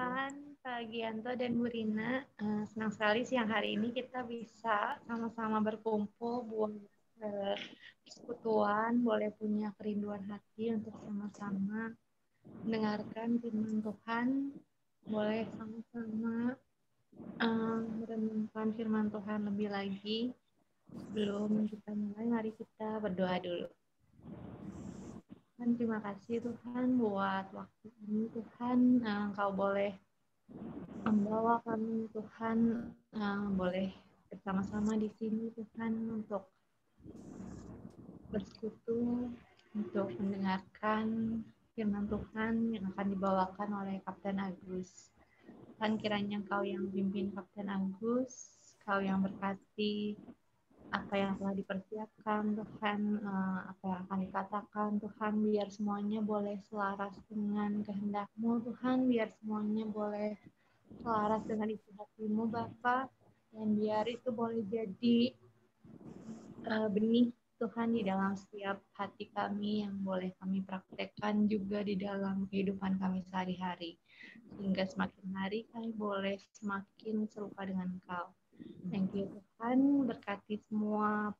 Tuhan, Pak Gianto dan Bu Rina. Senang sekali siang hari ini kita bisa sama-sama berkumpul buat persekutuan, boleh punya kerinduan hati untuk sama-sama mendengarkan firman Tuhan, boleh sama-sama merenungkan firman Tuhan lebih lagi. Sebelum kita mulai, mari kita berdoa dulu. Tuhan, terima kasih Tuhan buat waktu ini. Tuhan, Engkau boleh membawa kami Tuhan, boleh bersama-sama di sini Tuhan untuk bersekutu, untuk mendengarkan firman Tuhan yang akan dibawakan oleh Kapten Agus. Tuhan, kiranya Engkau yang pimpin Kapten Agus, Kau yang berkati apa yang telah dipersiapkan Tuhan, apa yang akan dikatakan Tuhan, biar semuanya boleh selaras dengan kehendak-Mu Tuhan, biar semuanya boleh selaras dengan isi hati-Mu Bapa, dan biar itu boleh jadi benih Tuhan di dalam setiap hati kami yang boleh kami praktekkan juga di dalam kehidupan kami sehari-hari, sehingga semakin hari kami boleh semakin serupa dengan Engkau. Thank you Tuhan, berkati semua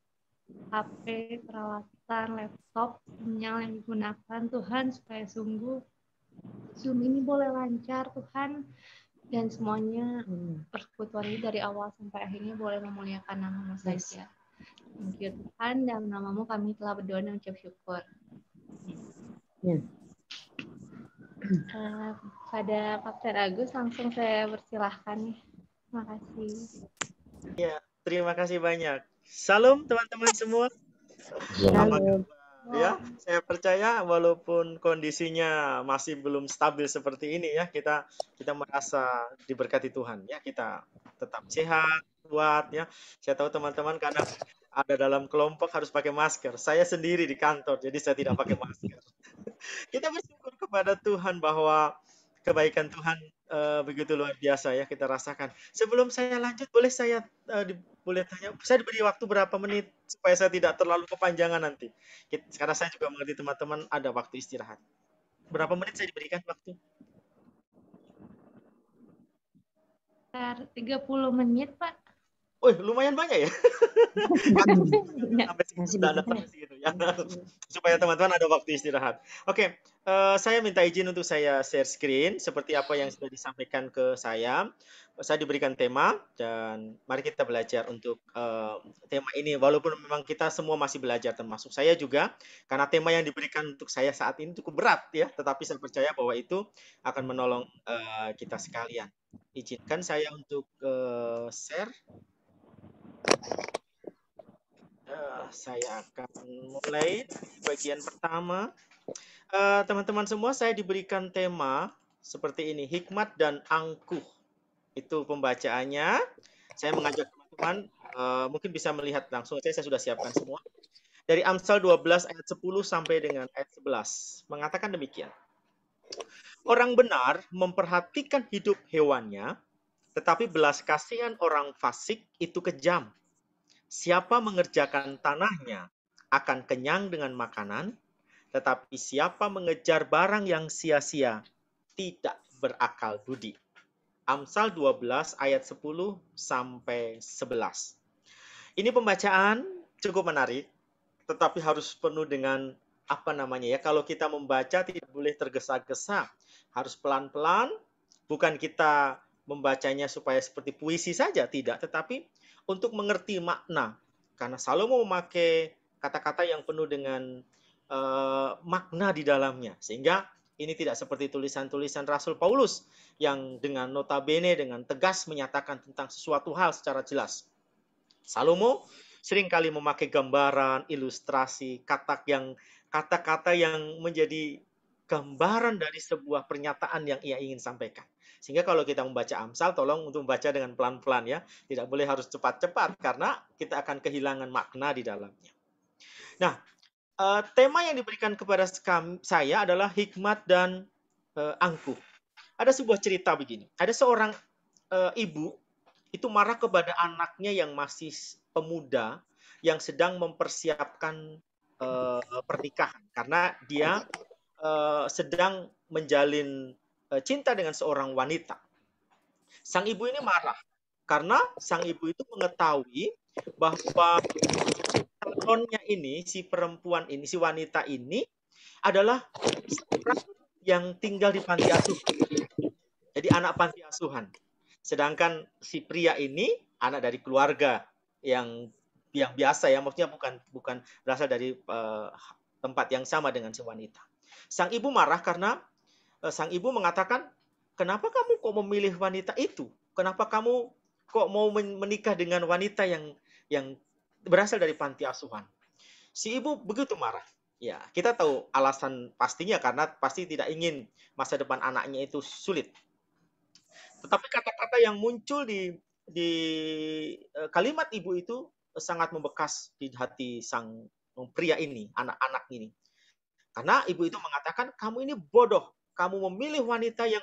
HP, peralatan, laptop, sinyal yang digunakan Tuhan, supaya sungguh Zoom ini boleh lancar Tuhan, dan semuanya persekutuan ini dari awal sampai akhirnya boleh memuliakan nama-Mu saja. Thank you Tuhan, dalam nama-Mu kami telah berdoa dan ucap syukur. Pada Kapten Agus langsung saya persilahkan nih. Terima kasih. Ya, terima kasih banyak. Salam teman-teman semua. Apa kabar? Ya, saya percaya walaupun kondisinya masih belum stabil seperti ini ya, kita merasa diberkati Tuhan ya, kita tetap sehat, kuat ya. Saya tahu teman-teman kadang ada dalam kelompok harus pakai masker. Saya sendiri di kantor, jadi saya tidak pakai masker. Kita bersyukur kepada Tuhan bahwa kebaikan Tuhan begitu luar biasa ya kita rasakan. Sebelum saya lanjut, boleh saya boleh tanya, saya diberi waktu berapa menit supaya saya tidak terlalu kepanjangan nanti. Karena saya juga mengerti teman-teman ada waktu istirahat. Berapa menit saya diberikan waktu? 30 menit, Pak. Wih, lumayan banyak ya. Sampai segitu ya. Supaya teman-teman ada waktu istirahat. Oke, saya minta izin untuk saya share screen seperti apa yang sudah disampaikan ke saya. Saya diberikan tema dan mari kita belajar untuk tema ini. Walaupun memang kita semua masih belajar, termasuk saya juga, karena tema yang diberikan untuk saya saat ini cukup berat ya. Tetapi saya percaya bahwa itu akan menolong kita sekalian. Izinkan saya untuk share. Saya akan mulai bagian pertama. Teman-teman semua, saya diberikan tema seperti ini, hikmat dan angkuh. Itu pembacaannya. Saya mengajak teman-teman mungkin bisa melihat langsung. Saya sudah siapkan semua. Dari Amsal 12 ayat 10 sampai dengan ayat 11. Mengatakan demikian. Orang benar memperhatikan hidup hewannya, tetapi belas kasihan orang fasik itu kejam. Siapa mengerjakan tanahnya akan kenyang dengan makanan, tetapi siapa mengejar barang yang sia-sia tidak berakal budi. Amsal 12 ayat 10 sampai 11. Ini pembacaan cukup menarik, tetapi harus penuh dengan apa namanya ya, kalau kita membaca tidak boleh tergesa-gesa, harus pelan-pelan, bukan kita membacanya supaya seperti puisi saja, tidak, tetapi untuk mengerti makna. Karena Salomo memakai kata-kata yang penuh dengan makna di dalamnya. Sehingga ini tidak seperti tulisan-tulisan Rasul Paulus yang dengan notabene, dengan tegas menyatakan tentang sesuatu hal secara jelas. Salomo seringkali memakai gambaran, ilustrasi, kata-kata yang menjadi gambaran dari sebuah pernyataan yang ia ingin sampaikan. Sehingga kalau kita membaca Amsal, tolong untuk membaca dengan pelan-pelan ya. Tidak boleh harus cepat-cepat karena kita akan kehilangan makna di dalamnya. Nah, tema yang diberikan kepada saya adalah hikmat dan angkuh. Ada sebuah cerita begini. Ada seorang ibu itu marah kepada anaknya yang masih pemuda yang sedang mempersiapkan pernikahan karena dia sedang menjalin cinta dengan seorang wanita. Sang ibu ini marah karena sang ibu itu mengetahui bahwa calonnya ini, si perempuan ini, si wanita ini adalah seorang yang tinggal di panti asuhan. Jadi anak panti asuhan. Sedangkan si pria ini anak dari keluarga yang biasa ya, maksudnya bukan berasal dari tempat yang sama dengan si wanita. Sang ibu marah karena sang ibu mengatakan, "Kenapa kamu kok memilih wanita itu? Kenapa kamu kok mau menikah dengan wanita yang berasal dari panti asuhan?" Si ibu begitu marah. Ya, kita tahu alasan pastinya karena pasti tidak ingin masa depan anaknya itu sulit. Tetapi kata-kata yang muncul di kalimat ibu itu sangat membekas di hati sang pria ini, anak-anak ini. Karena ibu itu mengatakan, "Kamu ini bodoh. Kamu memilih wanita yang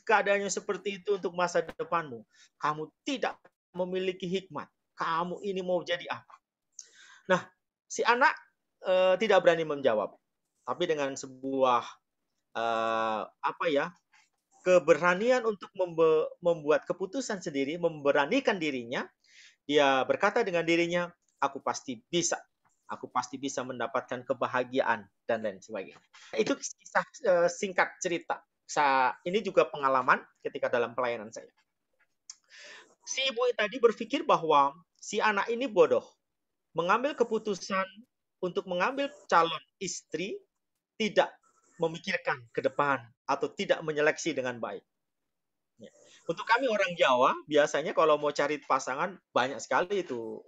keadaannya seperti itu untuk masa depanmu. Kamu tidak memiliki hikmat. Kamu ini mau jadi apa?" Nah, si anak tidak berani menjawab. Tapi dengan sebuah keberanian untuk membuat keputusan sendiri, memberanikan dirinya, dia berkata dengan dirinya, "Aku pasti bisa. Aku pasti bisa mendapatkan kebahagiaan," dan lain sebagainya. Itu kisah singkat cerita. Ini juga pengalaman ketika dalam pelayanan saya. Si ibu tadi berpikir bahwa si anak ini bodoh, mengambil keputusan untuk mengambil calon istri, tidak memikirkan ke depan atau tidak menyeleksi dengan baik. Untuk kami orang Jawa, biasanya kalau mau cari pasangan banyak sekali itu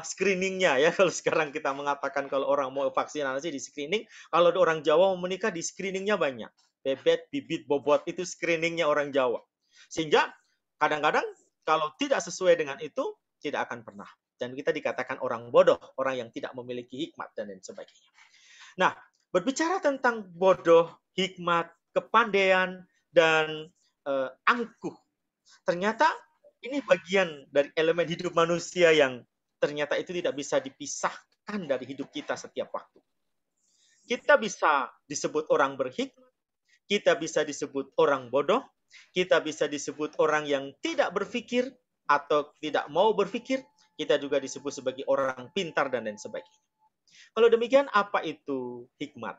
screeningnya ya. Kalau sekarang kita mengatakan kalau orang mau vaksinasi di screening, kalau orang Jawa mau menikah di screeningnya banyak. Bebet, bibit, bobot itu screeningnya orang Jawa. Sehingga kadang-kadang kalau tidak sesuai dengan itu tidak akan pernah. Dan kita dikatakan orang bodoh, orang yang tidak memiliki hikmat dan lain sebagainya. Nah, berbicara tentang bodoh, hikmat, kepandaian, dan angkuh. Ternyata ini bagian dari elemen hidup manusia yang ternyata itu tidak bisa dipisahkan dari hidup kita setiap waktu. Kita bisa disebut orang berhikmat, kita bisa disebut orang bodoh, kita bisa disebut orang yang tidak berpikir atau tidak mau berpikir, kita juga disebut sebagai orang pintar dan lain sebagainya. Kalau demikian, apa itu hikmat?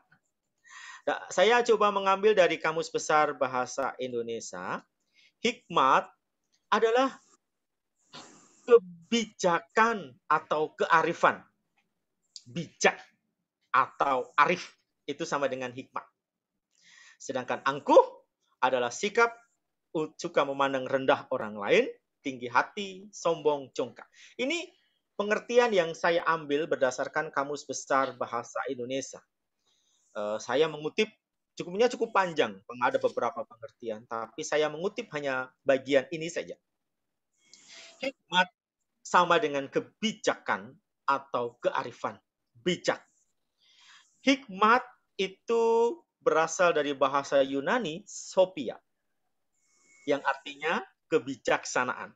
Nah, saya coba mengambil dari Kamus Besar Bahasa Indonesia. Hikmat adalah kebijakan atau kearifan. Bijak atau arif itu sama dengan hikmat. Sedangkan angkuh adalah sikap suka memandang rendah orang lain, tinggi hati, sombong, congkak. Ini pengertian yang saya ambil berdasarkan Kamus Besar Bahasa Indonesia. Saya mengutip cukup panjang, ada beberapa pengertian, tapi saya mengutip hanya bagian ini saja. Hikmat sama dengan kebijakan atau kearifan, bijak. Hikmat itu berasal dari bahasa Yunani, sophia, yang artinya kebijaksanaan.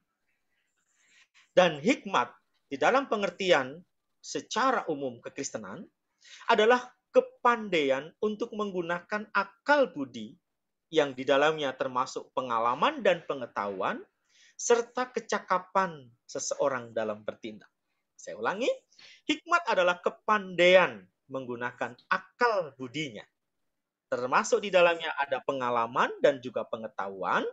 Dan hikmat di dalam pengertian secara umum kekristenan adalah kepandaian untuk menggunakan akal budi yang di dalamnya termasuk pengalaman dan pengetahuan serta kecakapan seseorang dalam bertindak. Saya ulangi, hikmat adalah kepandaian menggunakan akal budinya. Termasuk di dalamnya ada pengalaman dan juga pengetahuan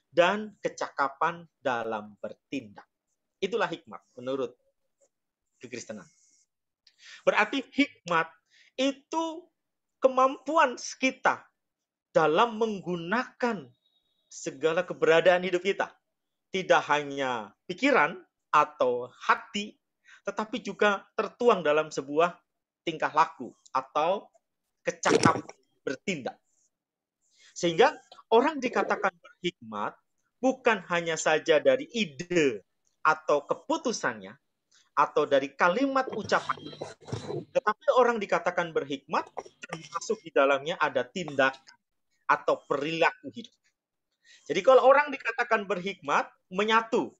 dan kecakapan dalam bertindak. Itulah hikmat menurut kekristenan. Berarti hikmat itu kemampuan kita dalam menggunakan segala keberadaan hidup kita. Tidak hanya pikiran atau hati, tetapi juga tertuang dalam sebuah tingkah laku atau kecakapan bertindak. Sehingga orang dikatakan berhikmat bukan hanya saja dari ide atau keputusannya, atau dari kalimat ucapan. Tetapi orang dikatakan berhikmat, termasuk di dalamnya ada tindakan atau perilaku hidup. Jadi kalau orang dikatakan berhikmat, menyatu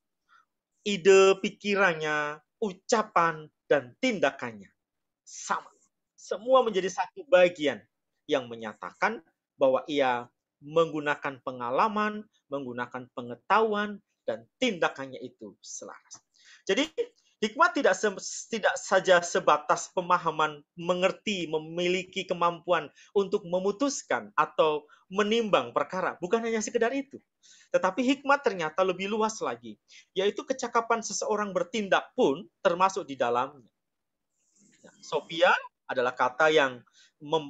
ide pikirannya, ucapan, dan tindakannya. Sama. Semua menjadi satu bagian yang menyatakan bahwa ia menggunakan pengalaman, menggunakan pengetahuan, dan tindakannya itu selaras. Jadi hikmat tidak saja sebatas pemahaman, mengerti, memiliki kemampuan untuk memutuskan atau menimbang perkara. Bukan hanya sekedar itu. Tetapi hikmat ternyata lebih luas lagi, yaitu kecakapan seseorang bertindak pun termasuk di dalamnya. Sophia adalah kata yang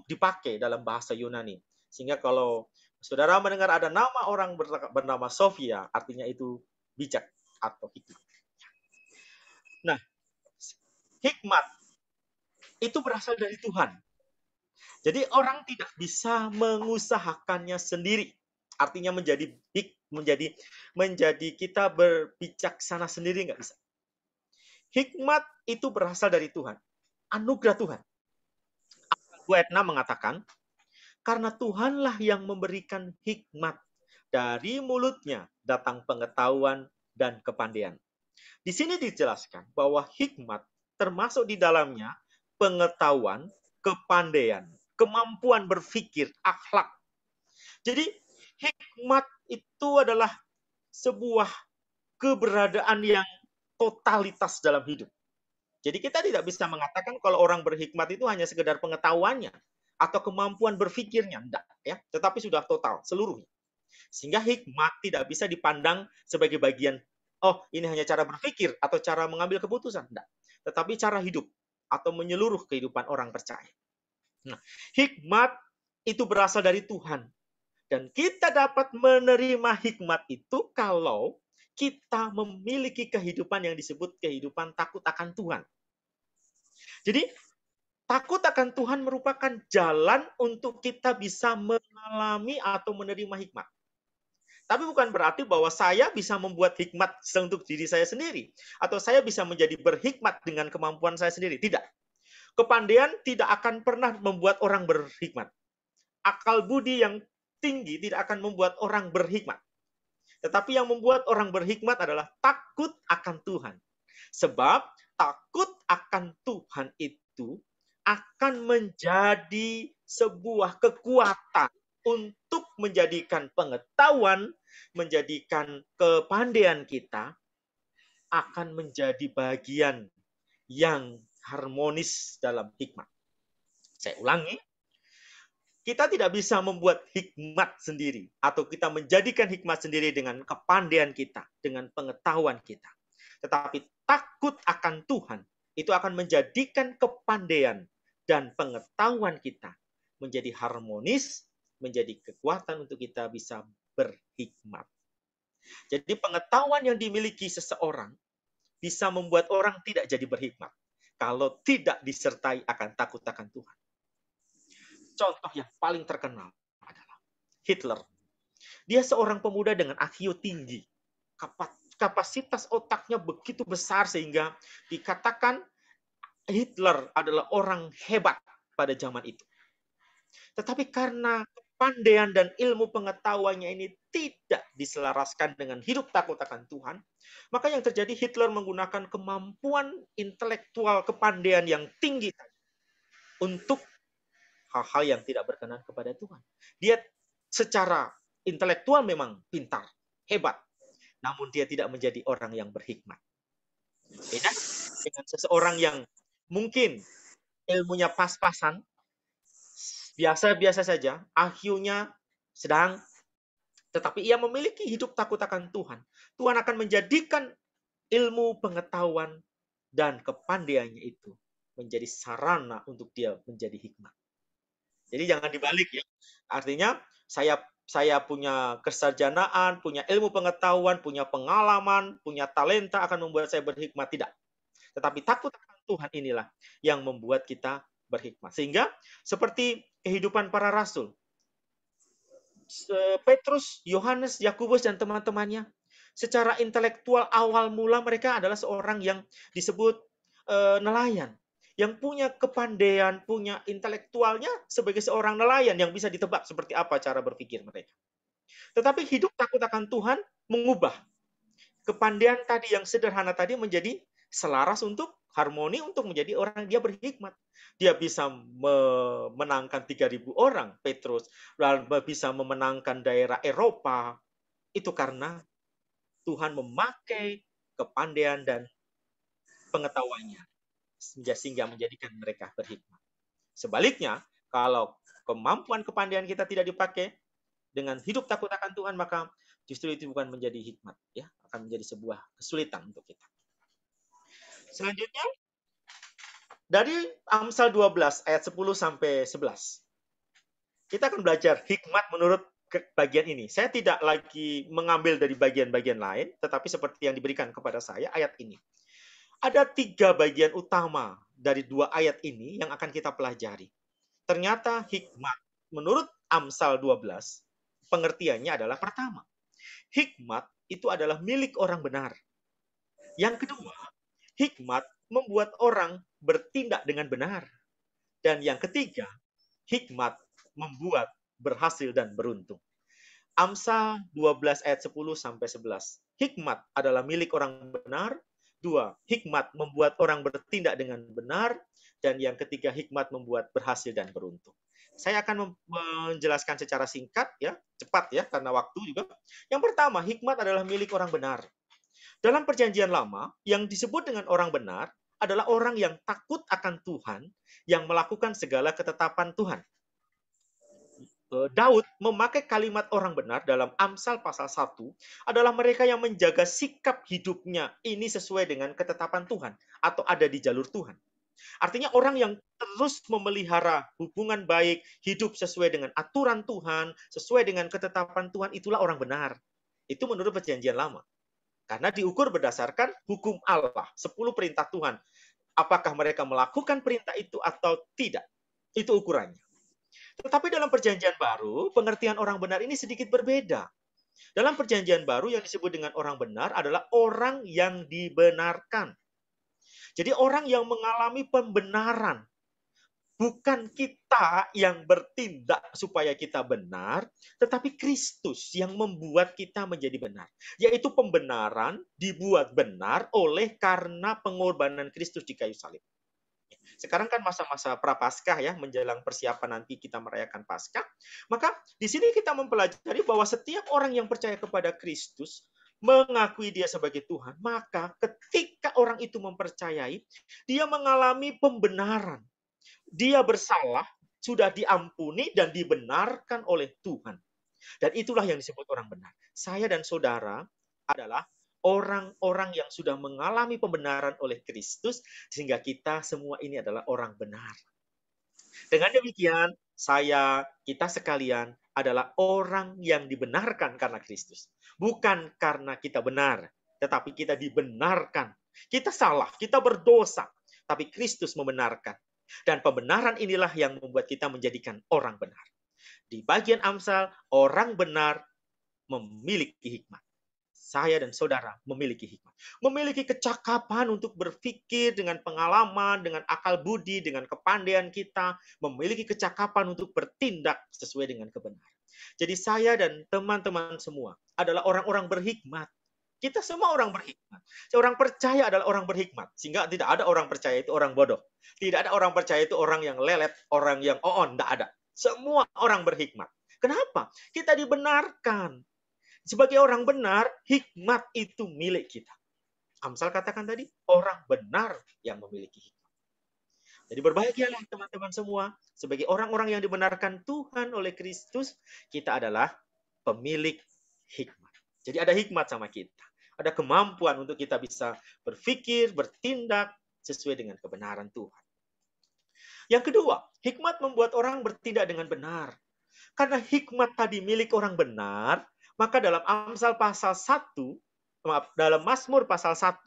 dipakai dalam bahasa Yunani. Sehingga kalau saudara mendengar ada nama orang bernama Sophia, artinya itu bijak atau hikmat. Nah, hikmat itu berasal dari Tuhan. Jadi orang tidak bisa mengusahakannya sendiri. Artinya menjadi kita berbijaksana sendiri nggak bisa. Hikmat itu berasal dari Tuhan. Anugerah Tuhan. Ayat 6 mengatakan, karena Tuhanlah yang memberikan hikmat. Dari mulutnya datang pengetahuan dan kepandaian. Di sini dijelaskan bahwa hikmat termasuk di dalamnya pengetahuan, kepandaian, kemampuan berpikir, akhlak. Jadi hikmat itu adalah sebuah keberadaan yang totalitas dalam hidup. Jadi kita tidak bisa mengatakan kalau orang berhikmat itu hanya sekedar pengetahuannya atau kemampuan berpikirnya, enggak ya, tetapi sudah total seluruhnya. Sehingga hikmat tidak bisa dipandang sebagai bagian, oh ini hanya cara berpikir atau cara mengambil keputusan, enggak. Tetapi cara hidup atau menyeluruh kehidupan orang percaya. Nah, hikmat itu berasal dari Tuhan. Dan kita dapat menerima hikmat itu kalau kita memiliki kehidupan yang disebut kehidupan takut akan Tuhan. Jadi, takut akan Tuhan merupakan jalan untuk kita bisa mengalami atau menerima hikmat. Tapi bukan berarti bahwa saya bisa membuat hikmat untuk diri saya sendiri. Atau saya bisa menjadi berhikmat dengan kemampuan saya sendiri. Tidak. Kepandaian tidak akan pernah membuat orang berhikmat. Akal budi yang tinggi tidak akan membuat orang berhikmat. Tetapi yang membuat orang berhikmat adalah takut akan Tuhan. Sebab takut akan Tuhan itu akan menjadi sebuah kekuatan untuk menjadikan pengetahuan, menjadikan kepandaian kita akan menjadi bagian yang harmonis dalam hikmat. Saya ulangi, kita tidak bisa membuat hikmat sendiri atau kita menjadikan hikmat sendiri dengan kepandaian kita, dengan pengetahuan kita. Tetapi takut akan Tuhan itu akan menjadikan kepandaian dan pengetahuan kita menjadi harmonis, menjadi kekuatan untuk kita bisa berhikmat. Jadi pengetahuan yang dimiliki seseorang bisa membuat orang tidak jadi berhikmat kalau tidak disertai akan takut akan Tuhan. Contoh yang paling terkenal adalah Hitler. Dia seorang pemuda dengan IQ tinggi. Kapasitas otaknya begitu besar sehingga dikatakan Hitler adalah orang hebat pada zaman itu. Tetapi karena kepandaian dan ilmu pengetahuannya ini tidak diselaraskan dengan hidup takut akan Tuhan, maka yang terjadi Hitler menggunakan kemampuan intelektual kepandaian yang tinggi untuk hal-hal yang tidak berkenan kepada Tuhan. Dia secara intelektual memang pintar, hebat, namun dia tidak menjadi orang yang berhikmat. Beda dengan seseorang yang mungkin ilmunya pas-pasan, biasa-biasa saja, IQ-nya sedang, tetapi ia memiliki hidup takut akan Tuhan. Tuhan akan menjadikan ilmu pengetahuan dan kepandaiannya itu menjadi sarana untuk dia menjadi hikmat. Jadi jangan dibalik ya. Artinya saya punya kesarjanaan, punya ilmu pengetahuan, punya pengalaman, punya talenta akan membuat saya berhikmat. Tidak. Tetapi takut akan Tuhan inilah yang membuat kita berhikmat. Sehingga seperti kehidupan para rasul. Petrus, Yohanes, Yakobus, dan teman-temannya. Secara intelektual awal mula mereka adalah seorang yang disebut nelayan. Yang punya kepandaian, punya intelektualnya sebagai seorang nelayan yang bisa ditebak seperti apa cara berpikir mereka. Tetapi hidup takut akan Tuhan mengubah kepandaian tadi yang sederhana tadi menjadi selaras untuk harmoni untuk menjadi orang dia berhikmat. Dia bisa memenangkan 3.000 orang, Petrus, lalu bisa memenangkan daerah Eropa. Itu karena Tuhan memakai kepandaian dan pengetahuannya sehingga menjadikan mereka berhikmat. Sebaliknya, kalau kemampuan kepandaian kita tidak dipakai dengan hidup takut akan Tuhan, maka justru itu bukan menjadi hikmat, ya, akan menjadi sebuah kesulitan untuk kita. Selanjutnya, dari Amsal 12 ayat 10 sampai 11. Kita akan belajar hikmat menurut bagian ini. Saya tidak lagi mengambil dari bagian-bagian lain, tetapi seperti yang diberikan kepada saya ayat ini. Ada 3 bagian utama dari 2 ayat ini yang akan kita pelajari. Ternyata hikmat menurut Amsal 12, pengertiannya adalah pertama, hikmat itu adalah milik orang benar. Yang kedua, hikmat membuat orang bertindak dengan benar. Dan yang ketiga, hikmat membuat berhasil dan beruntung. Amsal 12 ayat 10 sampai 11. Hikmat adalah milik orang benar. 2, hikmat membuat orang bertindak dengan benar. Dan yang ketiga, hikmat membuat berhasil dan beruntung. Saya akan menjelaskan secara singkat, ya, cepat ya, karena waktu juga. Yang pertama, hikmat adalah milik orang benar. Dalam perjanjian lama, yang disebut dengan orang benar adalah orang yang takut akan Tuhan, yang melakukan segala ketetapan Tuhan. Daud memakai kalimat orang benar dalam Amsal pasal 1 adalah mereka yang menjaga sikap hidupnya ini sesuai dengan ketetapan Tuhan atau ada di jalur Tuhan. Artinya orang yang terus memelihara hubungan baik, hidup sesuai dengan aturan Tuhan, sesuai dengan ketetapan Tuhan, itulah orang benar. Itu menurut perjanjian lama. Karena diukur berdasarkan hukum Allah, 10 perintah Tuhan. Apakah mereka melakukan perintah itu atau tidak? Itu ukurannya. Tetapi dalam perjanjian baru, pengertian orang benar ini sedikit berbeda. Dalam perjanjian baru yang disebut dengan orang benar adalah orang yang dibenarkan. Jadi orang yang mengalami pembenaran. Bukan kita yang bertindak supaya kita benar, tetapi Kristus yang membuat kita menjadi benar. Yaitu pembenaran dibuat benar oleh karena pengorbanan Kristus di kayu salib. Sekarang kan masa-masa prapaskah ya, menjelang persiapan nanti kita merayakan Paskah. Maka di sini kita mempelajari bahwa setiap orang yang percaya kepada Kristus, mengakui dia sebagai Tuhan, maka ketika orang itu mempercayai, dia mengalami pembenaran. Dia bersalah, sudah diampuni dan dibenarkan oleh Tuhan. Dan itulah yang disebut orang benar. Saya dan saudara adalah orang-orang yang sudah mengalami pembenaran oleh Kristus, sehingga kita semua ini adalah orang benar. Dengan demikian, kita sekalian adalah orang yang dibenarkan karena Kristus. Bukan karena kita benar, tetapi kita dibenarkan. Kita salah, kita berdosa, tapi Kristus membenarkan. Dan pembenaran inilah yang membuat kita menjadikan orang benar. Di bagian Amsal, orang benar memiliki hikmat. Saya dan saudara memiliki hikmat. Memiliki kecakapan untuk berpikir dengan pengalaman, dengan akal budi, dengan kepandaian kita. Memiliki kecakapan untuk bertindak sesuai dengan kebenaran. Jadi saya dan teman-teman semua adalah orang-orang berhikmat. Kita semua orang berhikmat. Seorang percaya adalah orang berhikmat. Sehingga tidak ada orang percaya itu orang bodoh. Tidak ada orang percaya itu orang yang lelet, orang yang on. Tidak ada. Semua orang berhikmat. Kenapa? Kita dibenarkan. Sebagai orang benar, hikmat itu milik kita. Amsal katakan tadi, orang benar yang memiliki hikmat. Jadi berbahagialah teman-teman semua. Sebagai orang-orang yang dibenarkan Tuhan oleh Kristus, kita adalah pemilik hikmat. Jadi ada hikmat sama kita. Ada kemampuan untuk kita bisa berpikir, bertindak sesuai dengan kebenaran Tuhan. Yang kedua, hikmat membuat orang bertindak dengan benar. Karena hikmat tadi milik orang benar, maka dalam Amsal pasal 1, dalam Mazmur pasal 1,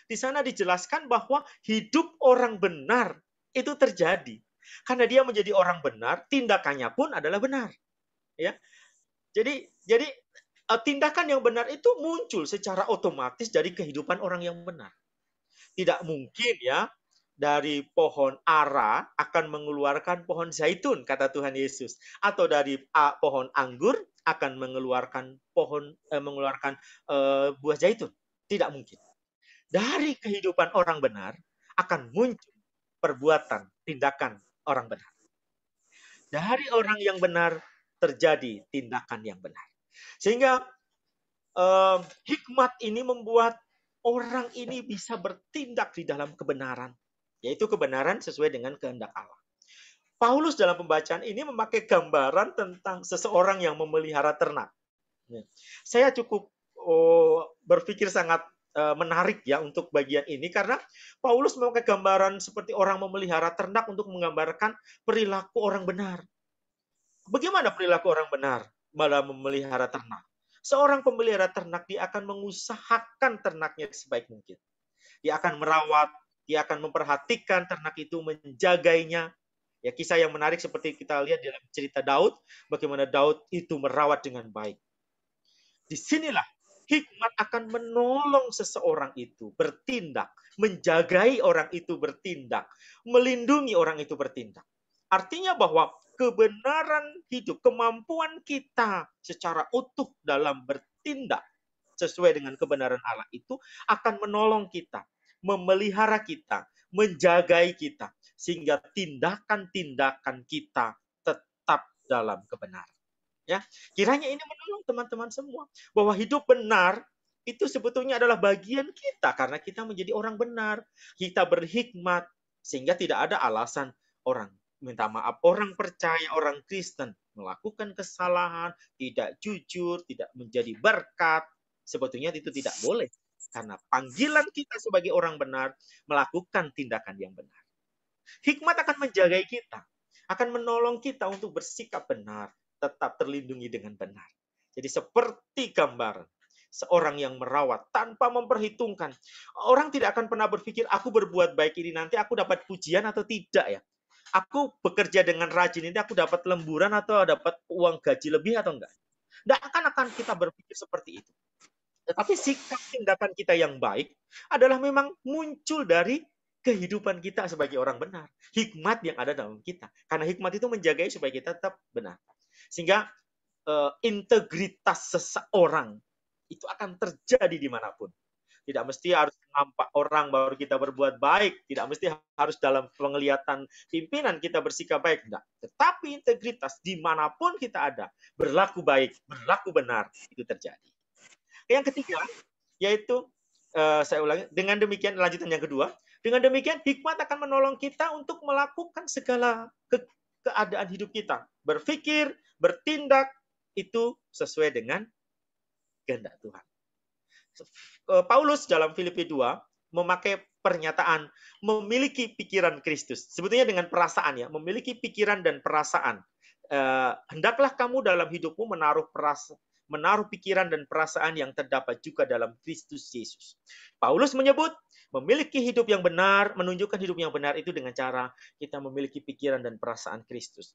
di sana dijelaskan bahwa hidup orang benar itu terjadi. Karena dia menjadi orang benar, tindakannya pun adalah benar. Ya. Jadi tindakan yang benar itu muncul secara otomatis dari kehidupan orang yang benar. Tidak mungkin ya dari pohon ara akan mengeluarkan pohon zaitun, kata Tuhan Yesus, atau dari pohon anggur akan mengeluarkan buah zaitun. Tidak mungkin. Dari kehidupan orang benar akan muncul perbuatan, tindakan orang benar. Dari orang yang benar terjadi tindakan yang benar. Sehingga hikmat ini membuat orang ini bisa bertindak di dalam kebenaran, yaitu kebenaran sesuai dengan kehendak Allah. Paulus dalam pembacaan ini memakai gambaran tentang seseorang yang memelihara ternak. Saya cukup berpikir sangat menarik ya untuk bagian ini, karena Paulus memakai gambaran seperti orang memelihara ternak untuk menggambarkan perilaku orang benar. Bagaimana perilaku orang benar dalam memelihara ternak? Seorang pemelihara ternak, dia akan mengusahakan ternaknya sebaik mungkin. Dia akan merawat, dia akan memperhatikan ternak itu, menjagainya. Ya, kisah yang menarik seperti kita lihat dalam cerita Daud, bagaimana Daud itu merawat dengan baik. Disinilah hikmat akan menolong seseorang itu bertindak, menjagai orang itu bertindak, melindungi orang itu bertindak. Artinya bahwa kebenaran hidup, kemampuan kita secara utuh dalam bertindak sesuai dengan kebenaran Allah itu akan menolong kita, memelihara kita, menjagai kita, sehingga tindakan-tindakan kita tetap dalam kebenaran. Ya, kiranya ini menolong teman-teman semua bahwa hidup benar itu sebetulnya adalah bagian kita, karena kita menjadi orang benar, kita berhikmat, sehingga tidak ada alasan orang minta maaf, orang percaya, orang Kristen melakukan kesalahan, tidak jujur, tidak menjadi berkat. Sebetulnya itu tidak boleh, karena panggilan kita sebagai orang benar melakukan tindakan yang benar. Hikmat akan menjaga kita, akan menolong kita untuk bersikap benar, tetap terlindungi dengan benar. Jadi seperti gambar seorang yang merawat tanpa memperhitungkan. Orang tidak akan pernah berpikir, aku berbuat baik ini nanti aku dapat pujian atau tidak ya. Aku bekerja dengan rajin ini aku dapat lemburan atau dapat uang gaji lebih atau enggak. Tidak akan kita berpikir seperti itu. Tetapi sikap tindakan kita yang baik adalah memang muncul dari kehidupan kita sebagai orang benar. Hikmat yang ada dalam kita. Karena hikmat itu menjaga supaya kita tetap benar. Sehingga integritas seseorang itu akan terjadi dimanapun. Tidak mesti harus nampak orang baru kita berbuat baik. Tidak mesti harus dalam penglihatan pimpinan kita bersikap baik. Tidak. Tetapi integritas dimanapun kita ada, berlaku baik, berlaku benar, itu terjadi. Yang ketiga, yaitu saya ulangi, dengan demikian lanjutan yang kedua, dengan demikian hikmat akan menolong kita untuk melakukan segala keadaan hidup kita. Berpikir, bertindak, itu sesuai dengan kehendak Tuhan. Paulus dalam Filipi 2 memakai pernyataan memiliki pikiran Kristus. Sebetulnya dengan perasaan ya, memiliki pikiran dan perasaan. Hendaklah kamu dalam hidupmu menaruh pikiran dan perasaan yang terdapat juga dalam Kristus Yesus. Paulus menyebut memiliki hidup yang benar, menunjukkan hidup yang benar itu dengan cara kita memiliki pikiran dan perasaan Kristus.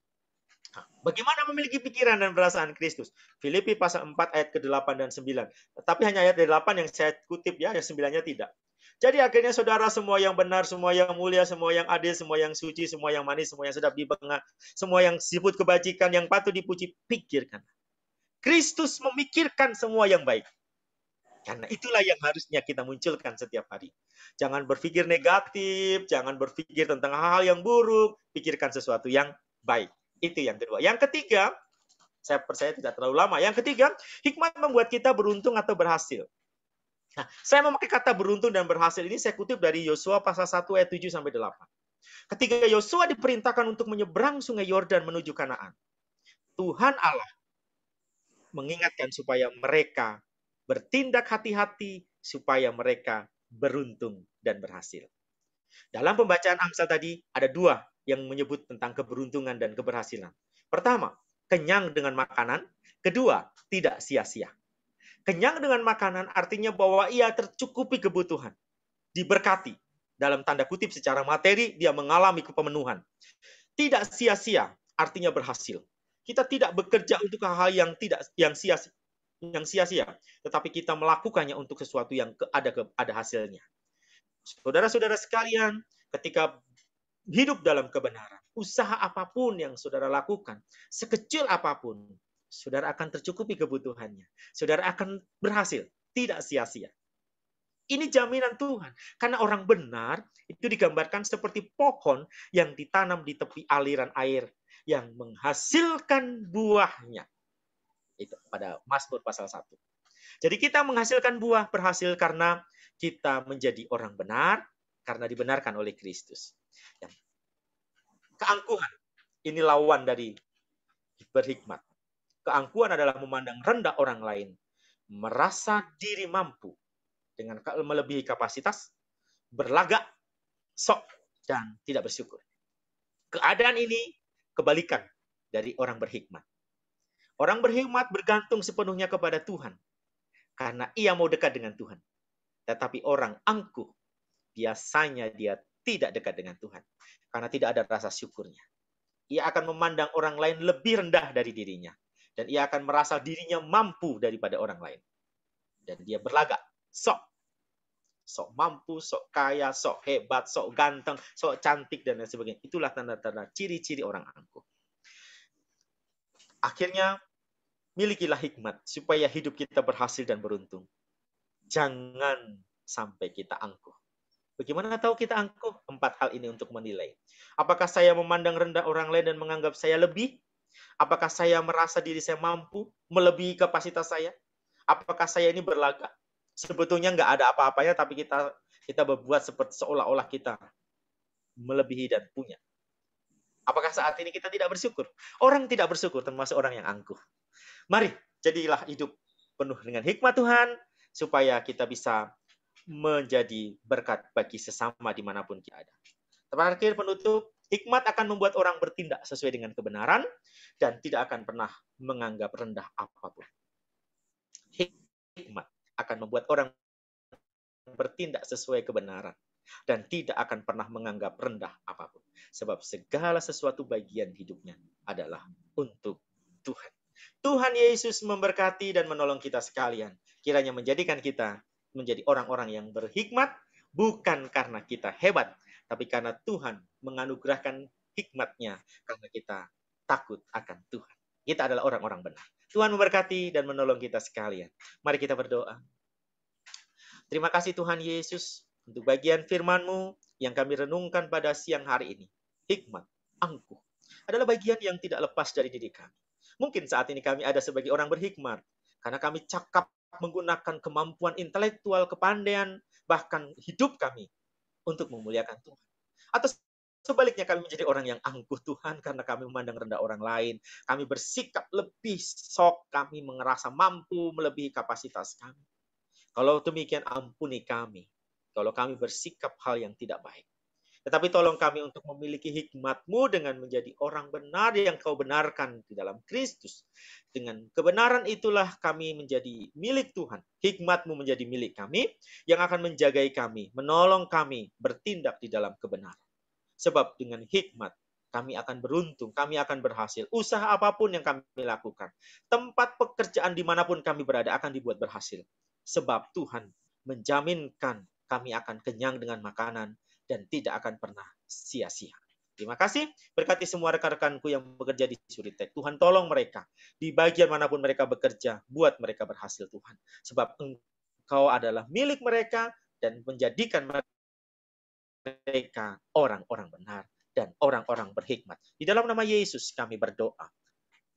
Bagaimana memiliki pikiran dan perasaan Kristus? Filipi pasal 4 ayat ke-8 dan 9. Tapi hanya ayat 8 yang saya kutip ya, yang 9-nya tidak. Jadi akhirnya saudara, semua yang benar, semua yang mulia, semua yang adil, semua yang suci, semua yang manis, semua yang sedap didengar, semua yang disebut kebajikan, yang patut dipuji, pikirkan. Kristus memikirkan semua yang baik. Karena itulah yang harusnya kita munculkan setiap hari. Jangan berpikir negatif, jangan berpikir tentang hal-hal yang buruk, pikirkan sesuatu yang baik. Itu yang kedua. Yang ketiga, saya percaya tidak terlalu lama. Yang ketiga, hikmat membuat kita beruntung atau berhasil. Nah, saya memakai kata beruntung dan berhasil ini saya kutip dari Yosua pasal 1 ayat 7 sampai 8. Ketika Yosua diperintahkan untuk menyeberang sungai Yordan menuju Kanaan, Tuhan Allah mengingatkan supaya mereka bertindak hati-hati supaya mereka beruntung dan berhasil. Dalam pembacaan Amsal tadi ada dua yang menyebut tentang keberuntungan dan keberhasilan. Pertama, kenyang dengan makanan. Kedua, tidak sia-sia. Kenyang dengan makanan artinya bahwa ia tercukupi kebutuhan. Diberkati. Dalam tanda kutip secara materi, dia mengalami kepemenuhan. Tidak sia-sia artinya berhasil. Kita tidak bekerja untuk hal-hal yang sia-sia, tetapi kita melakukannya untuk sesuatu yang ada hasilnya. Saudara-saudara sekalian, ketika hidup dalam kebenaran, usaha apapun yang saudara lakukan, sekecil apapun, saudara akan tercukupi kebutuhannya. Saudara akan berhasil, tidak sia-sia. Ini jaminan Tuhan. Karena orang benar itu digambarkan seperti pohon yang ditanam di tepi aliran air yang menghasilkan buahnya. Itu pada Mazmur pasal 1. Jadi kita menghasilkan buah berhasil karena kita menjadi orang benar, karena dibenarkan oleh Kristus. Keangkuhan, ini lawan dari berhikmat. Keangkuhan adalah memandang rendah orang lain, merasa diri mampu dengan melebihi kapasitas, berlagak, sok, dan tidak bersyukur. Keadaan ini kebalikan dari orang berhikmat. Orang berhikmat bergantung sepenuhnya kepada Tuhan, karena ia mau dekat dengan Tuhan. Tetapi orang angkuh, biasanya dia tidak dekat dengan Tuhan, karena tidak ada rasa syukurnya. Ia akan memandang orang lain lebih rendah dari dirinya, dan ia akan merasa dirinya mampu daripada orang lain. Dan dia berlagak, sok mampu, sok kaya, sok hebat, sok ganteng, sok cantik, dan lain sebagainya. Itulah tanda-tanda ciri-ciri orang angkuh. Akhirnya, milikilah hikmat supaya hidup kita berhasil dan beruntung. Jangan sampai kita angkuh. Bagaimana tahu kita angkuh? 4 hal ini untuk menilai. Apakah saya memandang rendah orang lain dan menganggap saya lebih? Apakah saya merasa diri saya mampu melebihi kapasitas saya? Apakah saya ini berlagak? Sebetulnya nggak ada apa-apanya, tapi kita berbuat seperti seolah-olah kita melebihi dan punya. Apakah saat ini kita tidak bersyukur? Orang tidak bersyukur termasuk orang yang angkuh. Mari, jadilah hidup penuh dengan hikmat Tuhan, supaya kita bisa menjadi berkat bagi sesama dimanapun kita ada. Terakhir penutup, hikmat akan membuat orang bertindak sesuai dengan kebenaran dan tidak akan pernah menganggap rendah apapun. Hikmat akan membuat orang bertindak sesuai kebenaran dan tidak akan pernah menganggap rendah apapun. Sebab segala sesuatu bagian hidupnya adalah untuk Tuhan. Tuhan Yesus memberkati dan menolong kita sekalian. Kiranya menjadikan kita menjadi orang-orang yang berhikmat, bukan karena kita hebat, tapi karena Tuhan menganugerahkan hikmat-Nya, karena kita takut akan Tuhan. Kita adalah orang-orang benar. Tuhan memberkati dan menolong kita sekalian. Mari kita berdoa. Terima kasih Tuhan Yesus untuk bagian firman-Mu yang kami renungkan pada siang hari ini. Hikmat, angkuh, adalah bagian yang tidak lepas dari diri kami. Mungkin saat ini kami ada sebagai orang berhikmat, karena kami cakap menggunakan kemampuan intelektual, kepandaian, bahkan hidup kami untuk memuliakan Tuhan. Atau sebaliknya kami menjadi orang yang angkuh Tuhan, karena kami memandang rendah orang lain. Kami bersikap lebih sok, kami merasa mampu melebihi kapasitas kami. Kalau demikian ampuni kami, kalau kami bersikap hal yang tidak baik. Tetapi tolong kami untuk memiliki hikmat-Mu dengan menjadi orang benar yang Kau benarkan di dalam Kristus. Dengan kebenaran itulah kami menjadi milik Tuhan. Hikmat-Mu menjadi milik kami yang akan menjagai kami, menolong kami bertindak di dalam kebenaran. Sebab dengan hikmat kami akan beruntung, kami akan berhasil. Usaha apapun yang kami lakukan, tempat pekerjaan dimanapun kami berada akan dibuat berhasil. Sebab Tuhan menjaminkan kami akan kenyang dengan makanan dan tidak akan pernah sia-sia. Terima kasih. Berkati semua rekan-rekanku yang bekerja di Suritek. Tuhan tolong mereka. Di bagian manapun mereka bekerja, buat mereka berhasil Tuhan. Sebab Engkau adalah milik mereka dan menjadikan mereka orang-orang benar dan orang-orang berhikmat. Di dalam nama Yesus kami berdoa.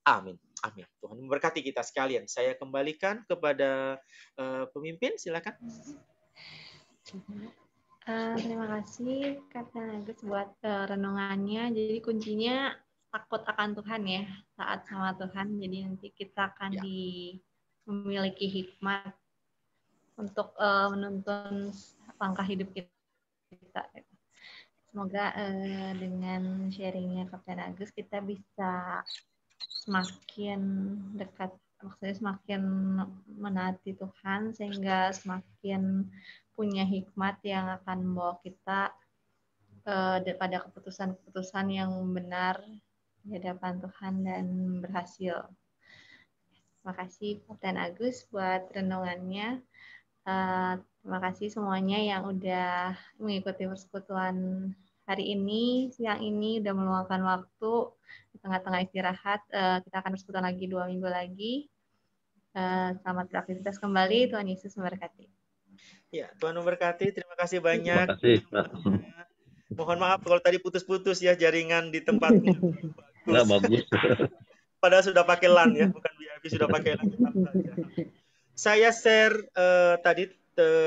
Amin. Amin. Tuhan memberkati kita sekalian. Saya kembalikan kepada pemimpin. Silakan. Terima kasih Kapten Agus buat renungannya. Jadi kuncinya takut akan Tuhan ya, taat sama Tuhan. Jadi nanti kita akan memiliki hikmat untuk menuntun langkah hidup kita. Semoga dengan sharingnya Kapten Agus kita bisa semakin dekat, maksudnya semakin menaati Tuhan sehingga semakin punya hikmat yang akan membawa kita pada keputusan-keputusan yang benar di hadapan Tuhan dan berhasil. Terima kasih Kapten Agus buat renungannya. Terima kasih semuanya yang udah mengikuti persekutuan hari ini, siang ini, udah meluangkan waktu di tengah-tengah istirahat. Kita akan persekutuan lagi 2 minggu lagi. Selamat beraktivitas kembali. Tuhan Yesus memberkati. Ya, Tuhan memberkati. Terima kasih Terima banyak. kasih, Pak. Mohon maaf kalau tadi putus-putus ya jaringan di tempatnya. Nggak Bagus. bagus. Padahal sudah pakai LAN ya, bukan VIP, sudah pakai LAN tetap saja. Saya share tadi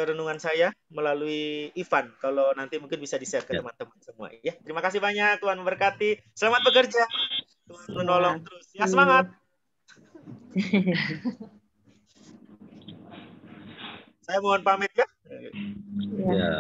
renungan saya melalui Ivan. Kalau nanti mungkin bisa di-share ke Ya. teman-teman semua ya. Terima kasih banyak, Tuhan memberkati. Selamat bekerja. Tuhan menolong terus. Ya, semangat. Saya mohon pamit ya. Ya.